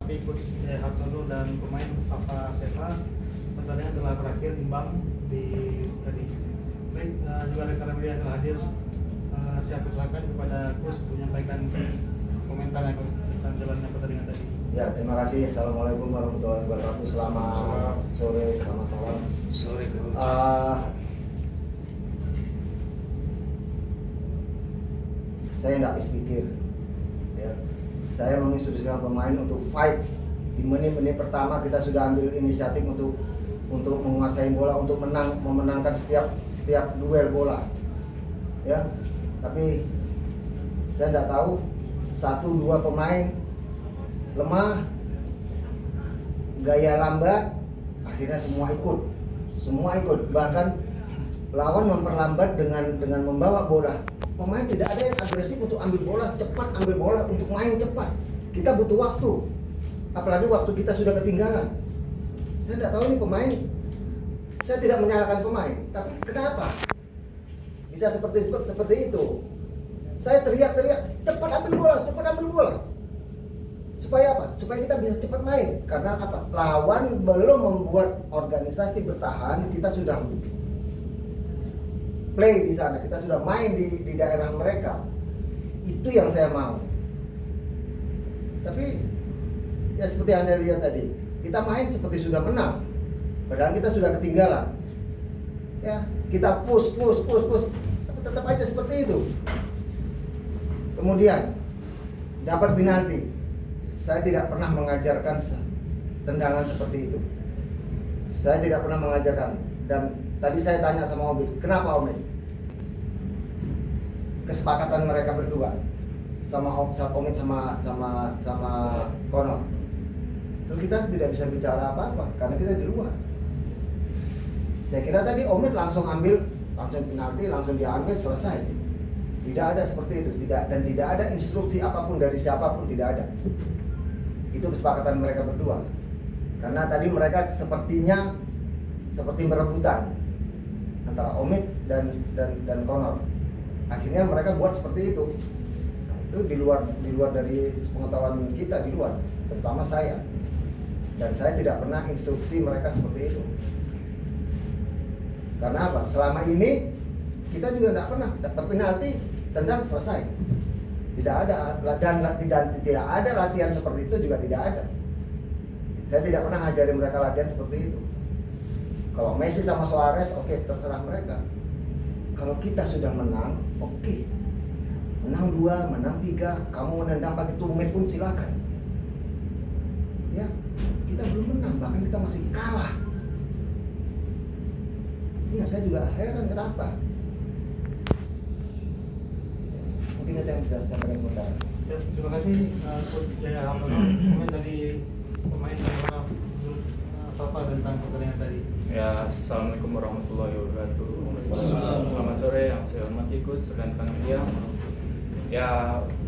pelatih Coach Jaya Hartono dan pemain Papa Seva, pertandingan telah berakhir imbang di tadi. Baik, juga rekan media yang telah hadir, saya persilakan kepada Coach untuk menyampaikan komentarnya tentang jalannya pertandingan tadi. Ya, terima kasih. Assalamualaikum warahmatullahi wabarakatuh. Selamat sore, selamat malam. Sore, saya tidak habis pikir. Ya. Saya menginstruksikan pemain untuk fight. Di menit-menit pertama kita sudah ambil inisiatif untuk menguasai bola, untuk memenangkan setiap duel bola. Ya, tapi saya tidak tahu 1-2 pemain lemah, gaya lambat, akhirnya semua ikut. Bahkan lawan memperlambat dengan membawa bola. Pemain tidak ada yang agresif untuk ambil bola cepat, untuk main cepat. Kita butuh waktu, apalagi waktu kita sudah ketinggalan. Saya tidak tahu ini pemain. Saya tidak menyalahkan pemain, tapi kenapa bisa seperti itu? Saya teriak-teriak, cepat ambil bola. Supaya apa? Supaya kita bisa cepat main. Karena apa? Lawan belum membuat organisasi bertahan, kita sudah play di sana, kita sudah main di daerah mereka. Itu yang saya mau. Tapi ya seperti Anda lihat tadi, kita main seperti sudah menang, padahal kita sudah ketinggalan. Ya, kita push, tapi tetap aja seperti itu. Kemudian dapat penalti. Saya tidak pernah mengajarkan tendangan seperti itu. Saya tidak pernah mengajarkan. Dan tadi saya tanya sama Omid, kenapa Omid? Kesepakatan mereka berdua sama Omid sama Conor. Terus kita tidak bisa bicara apa-apa karena kita di luar. Saya kira tadi Omid langsung penalti, langsung diambil, selesai. Tidak ada seperti itu, tidak ada instruksi apapun dari siapapun, tidak ada. Itu kesepakatan mereka berdua. Karena tadi mereka seperti berebutan antara Omid dan Conor. Akhirnya mereka buat seperti itu. Nah, itu di luar dari pengetahuan kita, di luar, terutama saya. Dan saya tidak pernah instruksi mereka seperti itu. Karena apa? Selama ini kita juga tidak pernah dapat penalti, tendang, selesai. Tidak ada, dan tidak ada latihan seperti itu juga tidak ada. Saya tidak pernah ngajarin mereka latihan seperti itu. Kalau Messi sama Suarez, oke, terserah mereka. Kalau kita sudah menang, oke. Menang 2, menang 3, kamu menendang pakai 2 menit pun silakan. Ya, kita belum menang, bahkan kita masih kalah. Ini saya juga heran kenapa. Mungkin itu yang bisa saya berikan komentar. Terima kasih Coach Jaya Hartono. Komen dari pemain sama Papa tentang pertandingan tadi. Ya, assalamualaikum warahmatullahi wabarakatuh. Selamat sore, yang saya hormati Coach dan rekan media. Ya,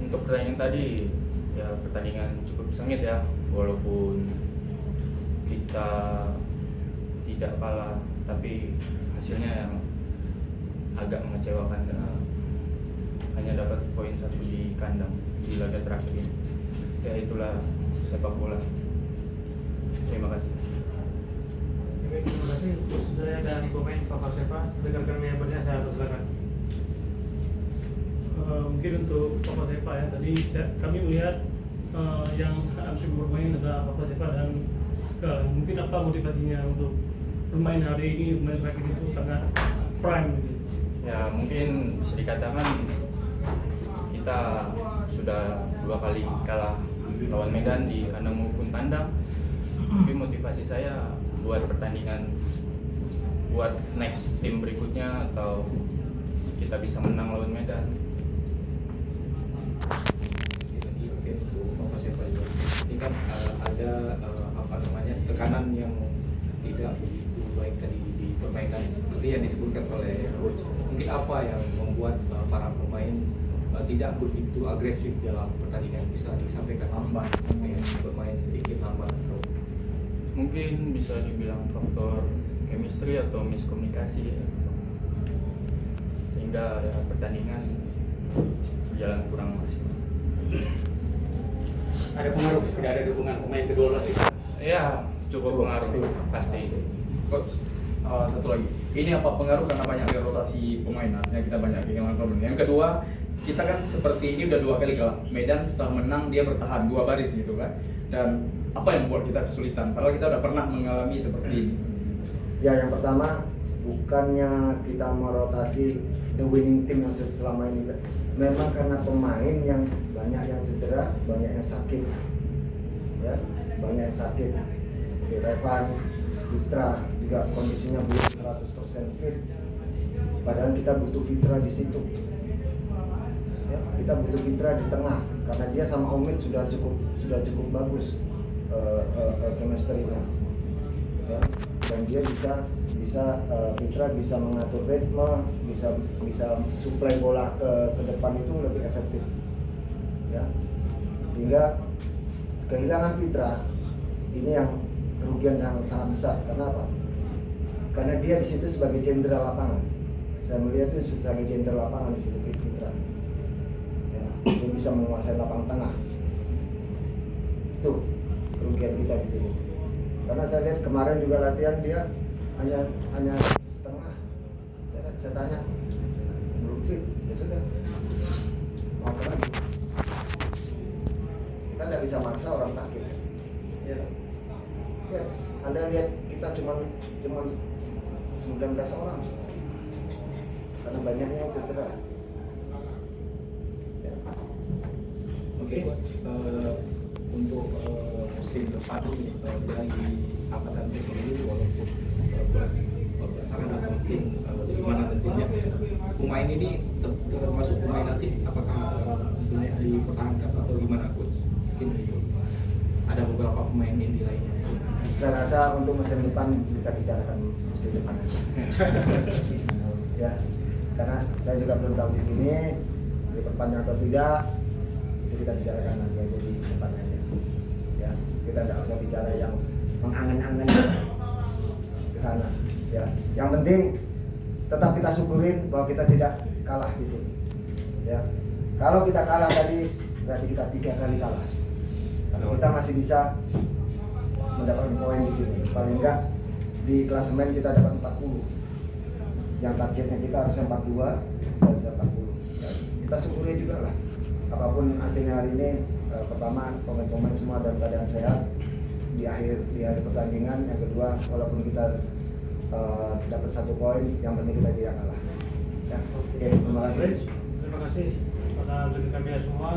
untuk pertandingan tadi, ya pertandingan cukup sengit ya, walaupun kita tidak kalah, tapi hasilnya yang agak mengecewakan karena hanya dapat poin 1 di kandang di laga terakhir ini. Ya itulah sepak bola. Terima kasih. Baik, terima kasih Coach Jaya dan pemain Papa Seva. Dengarkan media bernya, saya persilakan. Mungkin untuk Papa Seva ya, tadi kami melihat yang sangat aktif bermain adalah Papa Seva dan Pascal. Mungkin apa motivasinya untuk bermain hari ini, bermain terakhir itu sangat prime gitu. Ya mungkin bisa dikatakan kita sudah 2 kali kalah lawan Medan di kandang maupun tandang. Tapi motivasi saya buat pertandingan, buat next tim berikutnya atau kita bisa menang lawan Medan. Ini kan ada tekanan yang tidak begitu baik tadi di permainan seperti yang disebutkan oleh coach. Mungkin apa yang membuat para pemain tidak begitu agresif dalam pertandingan, bisa disampaikan lambat, bermain sedikit lambat atau Mungkin bisa dibilang faktor chemistry atau miskomunikasi ya. Sehingga ya, pertandingan berjalan kurang maksimal. ada pengaruh, tidak ada dukungan pemain ke-12 itu. Ya cukup pengaruh pasti. Coach, satu lagi, ini apa pengaruh karena banyaknya rotasi pemain, artinya kita banyak kehilangan pemain. Yang kedua, kita kan seperti ini udah 2 kali kalah. Medan setelah menang dia bertahan 2 baris gitu kan. Dan apa yang membuat kita kesulitan? Padahal kita udah pernah mengalami seperti ini. Ya, yang pertama bukannya kita merotasi the winning team yang selama ini, memang karena pemain yang banyak yang cedera, banyak yang sakit, ya, banyak yang sakit. Seperti Revan, Fitra juga kondisinya belum 100% fit. Padahal kita butuh Fitra di situ. Ya, kita butuh Fitra di tengah karena dia sama Omid sudah cukup bagus chemistry-nya. Ya, dan dia bisa Fitra bisa mengatur ritme, bisa suplai bola ke depan itu lebih efektif. Ya. Sehingga kehilangan Fitra ini yang kerugian sangat besar. Karena apa? Karena dia di situ sebagai jenderal lapangan. Saya melihat itu sebagai jenderal lapangan di situ Fitra. Ya, dia bisa menguasai lapangan tengah. Itu kerugian kita di sini. Karena saya lihat kemarin juga latihan dia hanya setengah. Saya tanya belum fit, ya sudah. Mau apa lagi? Kita tidak bisa maksa orang sakit. Ya. Ya, Anda lihat kita cuma 19 orang karena banyaknya yang cedera. Ya. Oke, untuk musim depan ini dari angkatan B sendiri walaupun berdasarkan atau mungkin bagaimana tentunya pemain ini termasuk pemain asing, apakah layak dipertahankan atau gimana coach? Mungkin itu ada beberapa pemain inti lainnya. Saya rasa untuk musim depan kita bicarakan musim depan aja. Ya, karena saya juga belum tahu di sini diperpanjang atau tidak, itu kita bicarakan nanti aja di depan aja. Ya, kita tidak usah bicara yang mengangen-angen ke sana. Ya, yang penting tetap kita syukurin bahwa kita tidak kalah di sini. Ya, kalau kita kalah tadi berarti kita 3 kali kalah. Kita masih bisa mendapatkan poin di sini. Paling enggak di klasemen kita dapat 40. Yang targetnya kita harusnya 42, kita bisa 40. Ya, kita syukuri juga lah. Apapun hasilnya hari ini, pertama pemain-pemain semua dalam keadaan sehat di akhir pertandingan. Yang kedua, walaupun kita dapat 1 poin, yang penting kita tidak kalah. Ya, oke, terima kasih. Terima kasih pada kami semua.